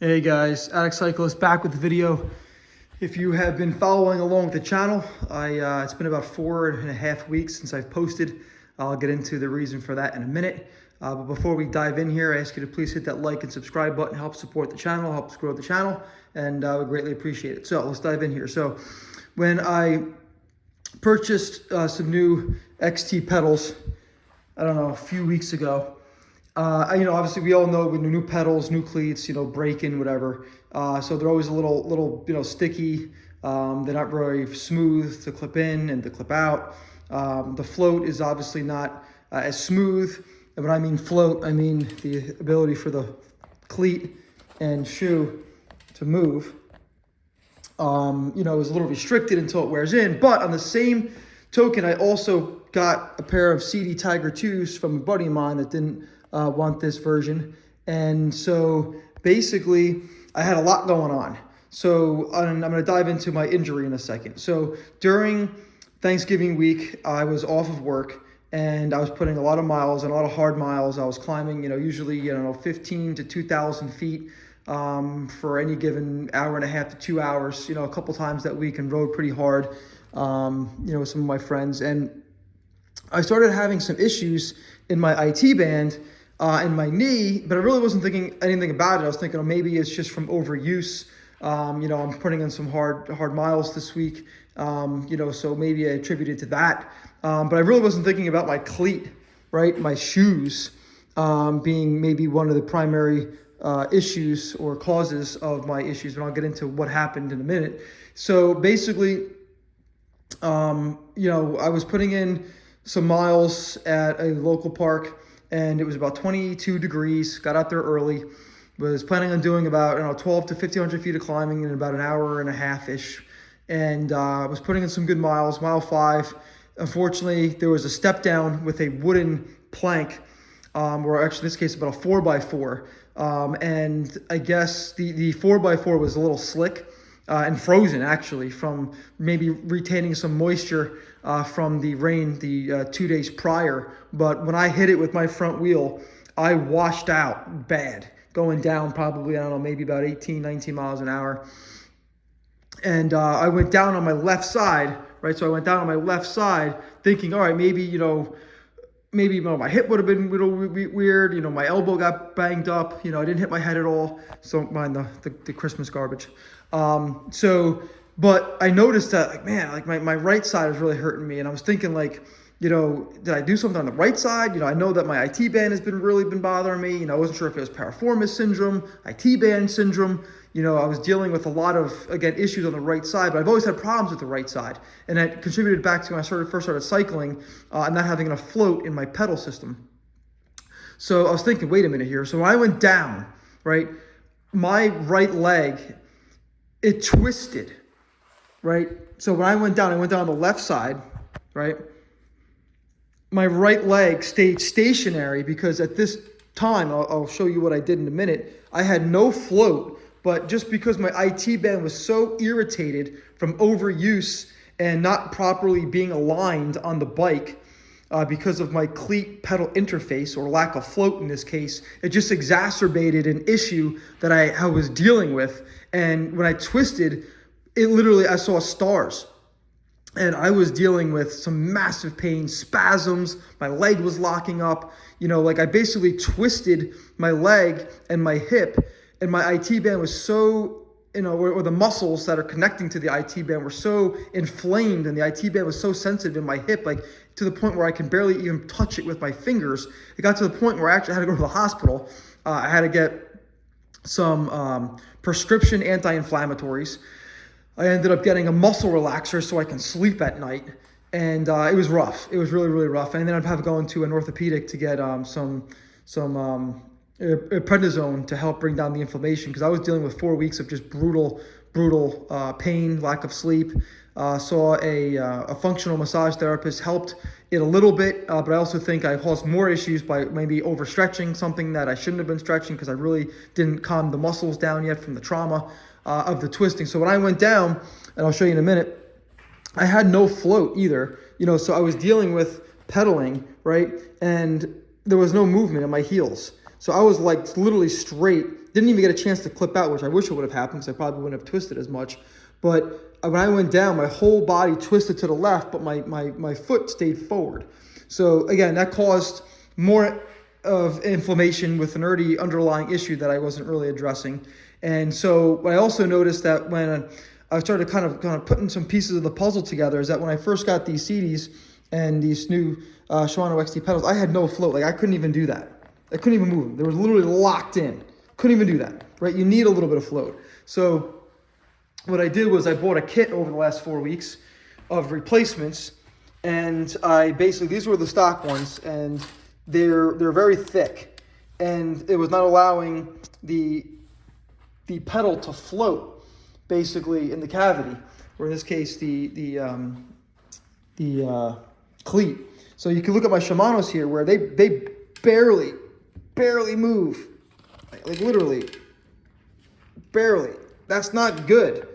Hey guys, Addict Cyclist back with the video. If you have been following along with the channel, it's been about 4.5 weeks since I've posted. I'll get into the reason for that in a minute. But before we dive in here, I ask you to please hit that like and subscribe button. Help support the channel, helps grow the channel, and I would greatly appreciate it. So let's dive in here. So when I purchased some new XT pedals, I don't know, a few weeks ago, obviously we all know with new pedals, new cleats, break-in, whatever. So they're always a little, sticky. They're not very smooth to clip in and to clip out. The float is obviously not as smooth. And when I mean float, I mean the ability for the cleat and shoe to move. Is a little restricted until it wears in. But on the same token, I also got a pair of CD Tiger 2s from a buddy of mine that didn't want this version. And so basically I had a lot going on. So I'm going to dive into my injury in a second. So during Thanksgiving week, I was off of work and I was putting a lot of miles and a lot of hard miles. I was climbing, usually, 15 to 2,000 feet for any given hour and a half to 2 hours, a couple times that week, and rode pretty hard, with some of my friends. And I started having some issues in my IT band in my knee, but I really wasn't thinking anything about it. I was thinking, maybe it's just from overuse. I'm putting in some hard miles this week, so maybe I attributed to that. But I really wasn't thinking about my cleat, right? My shoes being maybe one of the primary issues or causes of my issues, and I'll get into what happened in a minute. So basically, I was putting in some miles at a local park, and it was about 22 degrees. Got out there early. Was planning on doing about 12 to 1,500 feet of climbing in about an hour and a half-ish. And was putting in some good miles. Mile 5, unfortunately, there was a step down with a wooden plank, or actually in this case about a 4x4. And I guess the 4x4 was a little slick and frozen, actually, from maybe retaining some moisture from the rain the 2 days prior. But when I hit it with my front wheel, I washed out bad, going down probably, maybe about 18, 19 miles an hour. And I went down on my left side, right? So I went down on my left side thinking, all right, maybe my hip would have been a little weird. My elbow got banged up. I didn't hit my head at all. So don't mind the Christmas garbage. But I noticed that, my right side was really hurting me. And I was thinking, did I do something on the right side? I know that my IT band has really been bothering me. I wasn't sure if it was piriformis syndrome, IT band syndrome. I was dealing with a lot of, again, issues on the right side, but I've always had problems with the right side. And that contributed back to when I first started cycling and not having enough float in my pedal system. So I was thinking, wait a minute here. So when I went down, right, my right leg, it twisted, right? So when I went down on the left side, right? My right leg stayed stationary because at this time, I'll show you what I did in a minute, I had no float, but just because my IT band was so irritated from overuse and not properly being aligned on the bike because of my cleat pedal interface, or lack of float in this case, it just exacerbated an issue that I was dealing with. And when I twisted, I saw stars. And I was dealing with some massive pain, spasms. My leg was locking up. I basically twisted my leg and my hip, and my IT band was so, or the muscles that are connecting to the IT band were so inflamed, and the IT band was so sensitive in my hip, to the point where I can barely even touch it with my fingers. It got to the point where I actually had to go to the hospital. I had to get some prescription anti-inflammatories. I ended up getting a muscle relaxer so I can sleep at night. And it was rough. It was really, really rough. And then I'd have to go into an orthopedic to get some prednisone to help bring down the inflammation, because I was dealing with 4 weeks of just brutal pain, lack of sleep. Saw a functional massage therapist, helped it a little bit, but I also think I caused more issues by maybe overstretching something that I shouldn't have been stretching, because I really didn't calm the muscles down yet from the trauma of the twisting. So when I went down, and I'll show you in a minute, I had no float either, so I was dealing with pedaling, right? And there was no movement in my heels. So I was like literally straight, didn't even get a chance to clip out, which I wish it would have happened because I probably wouldn't have twisted as much. But when I went down, my whole body twisted to the left, but my foot stayed forward. So again, that caused more of inflammation with an already underlying issue that I wasn't really addressing. And so I also noticed that when I started kind of putting some pieces of the puzzle together, is that when I first got these CDs and these new Shimano XT pedals, I had no float. Like I couldn't even do that. I couldn't even move them. They were literally locked in. Couldn't even do that, right? You need a little bit of float. So what I did was I bought a kit over the last 4 weeks of replacements, and I basically, these were the stock ones, and they're very thick, and it was not allowing the pedal to float basically in the cavity, or in this case the cleat. So you can look at my Shimanos here where they barely move, like literally barely. That's not good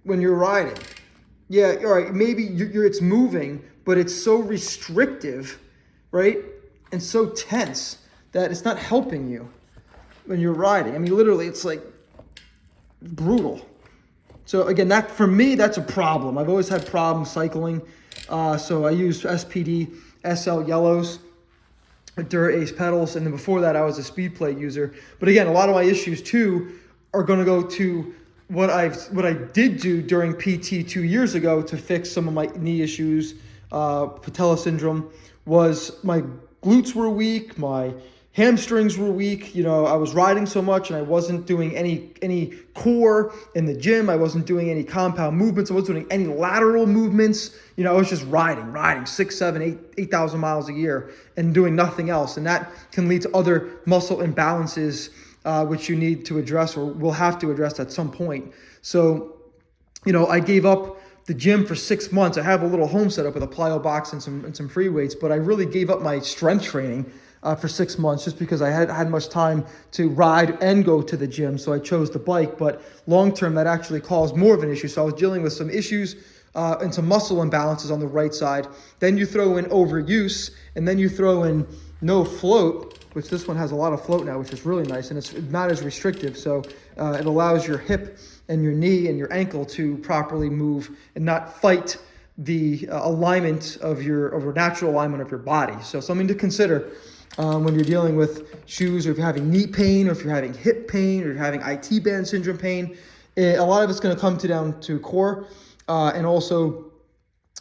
when you're riding. Yeah, all right, maybe it's moving, but it's so restrictive, right? And so tense that it's not helping you when you're riding. I mean, literally, it's like brutal. So again, that for me, that's a problem. I've always had problems cycling. So I use SPD SL yellows, Dura Ace pedals, and then before that, I was a speed plate user. But again, a lot of my issues too are going to go to what I did do during PT 2 years ago to fix some of my knee issues, patella syndrome, was my glutes were weak, my hamstrings were weak. You know, I was riding so much and I wasn't doing any core in the gym. I wasn't doing any compound movements. I wasn't doing any lateral movements. You know, I was just riding 6, 7, 8,000 miles a year and doing nothing else. And that can lead to other muscle imbalances, which you need to address or will have to address at some point. So, you know, I gave up the gym for 6 months. I have a little home set up with a plyo box and some free weights, but I really gave up my strength training for 6 months just because I had much time to ride and go to the gym. So I chose the bike, but long term that actually caused more of an issue. So I was dealing with some issues and some muscle imbalances on the right side. Then you throw in overuse, and then you throw in no float, which this one has a lot of float now, which is really nice, and it's not as restrictive. So it allows your hip and your knee and your ankle to properly move and not fight the alignment of your natural alignment of your body. So something to consider when you're dealing with shoes, or if you're having knee pain, or if you're having hip pain, or you're having IT band syndrome pain. A lot of it's going to come down to core and also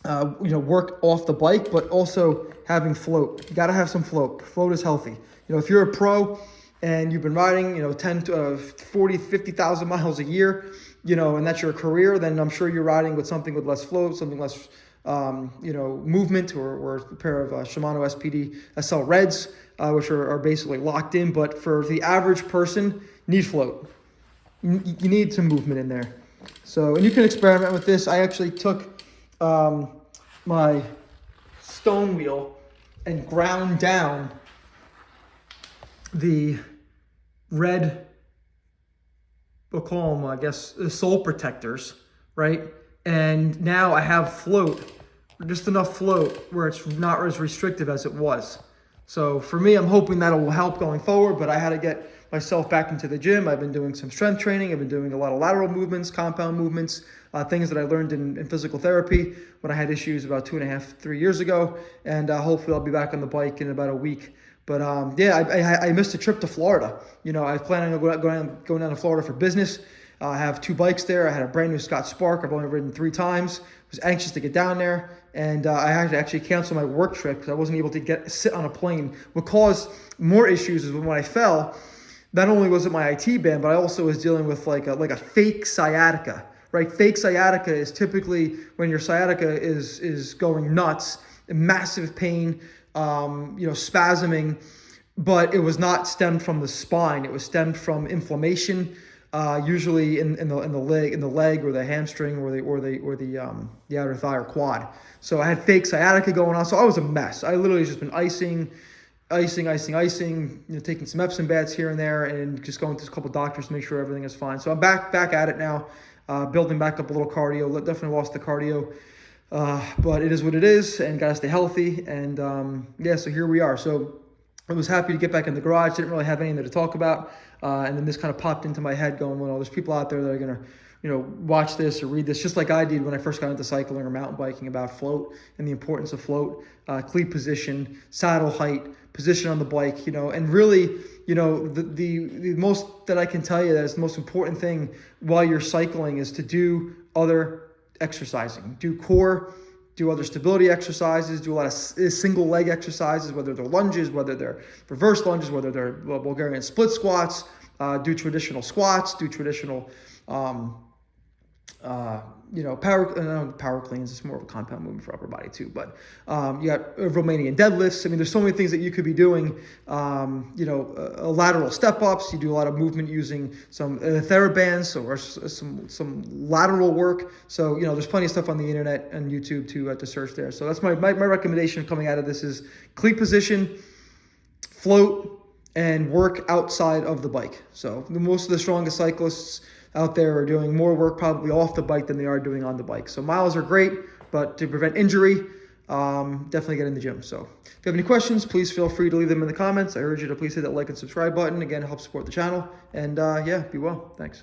work off the bike, but also having float. You got to have some float. Float is healthy. You know, if you're a pro and you've been riding, 10 to 40, 50,000 miles a year, and that's your career, then I'm sure you're riding with something with less float, something less, movement, or a pair of Shimano SPD SL Reds, which are basically locked in. But for the average person, need float. You need some movement in there. So, and you can experiment with this. I actually took my stone wheel and ground down the red, we'll call them, I guess, the sole protectors, right? And now I have float, just enough float where it's not as restrictive as it was. So for me, I'm hoping that will help going forward, but I had to get myself back into the gym. I've been doing some strength training. I've been doing a lot of lateral movements, compound movements, things that I learned in physical therapy when I had issues about 2.5, 3 years ago. And hopefully I'll be back on the bike in about a week. But I missed a trip to Florida. I was planning on going down to Florida for business. I have 2 bikes there. I had a brand new Scott Spark. I've only ridden 3 times. I was anxious to get down there. And I had to actually cancel my work trip because I wasn't able to sit on a plane. What caused more issues is when I fell, not only was it my IT band, but I also was dealing with like a fake sciatica, right? Fake sciatica is typically when your sciatica is going nuts, massive pain, spasming, but it was not stemmed from the spine. It was stemmed from inflammation, usually in the leg or the hamstring or the outer thigh or quad. So I had fake sciatica going on. So I was a mess. I literally just been icing, taking some Epsom baths here and there, and just going to a couple doctors to make sure everything is fine. So I'm back at it now, building back up a little cardio. Definitely lost the cardio, but it is what it is, and got to stay healthy. And so here we are. So I was happy to get back in the garage. Didn't really have anything to talk about. And then this kind of popped into my head going, well, there's people out there that are going to, watch this or read this, just like I did when I first got into cycling or mountain biking, about float and the importance of float, cleat position, saddle height, position on the bike, and really, the most that I can tell you that is the most important thing while you're cycling is to do other exercising, do core, do other stability exercises, do a lot of single leg exercises, whether they're lunges, whether they're reverse lunges, whether they're Bulgarian split squats, do traditional squats, do traditional, power cleans. It's more of a compound movement for upper body too. But you got Romanian deadlifts. I mean, there's so many things that you could be doing. Lateral step ups. You do a lot of movement using some therabands or some lateral work. So there's plenty of stuff on the internet and YouTube to search there. So that's my recommendation coming out of this is cleat position, float, and work outside of the bike. So most of the strongest cyclists out there are doing more work probably off the bike than they are doing on the bike. So miles are great, but to prevent injury, definitely get in the gym. So if you have any questions, please feel free to leave them in the comments. I urge you to please hit that like and subscribe button. Again, it helps support the channel. And be well. Thanks.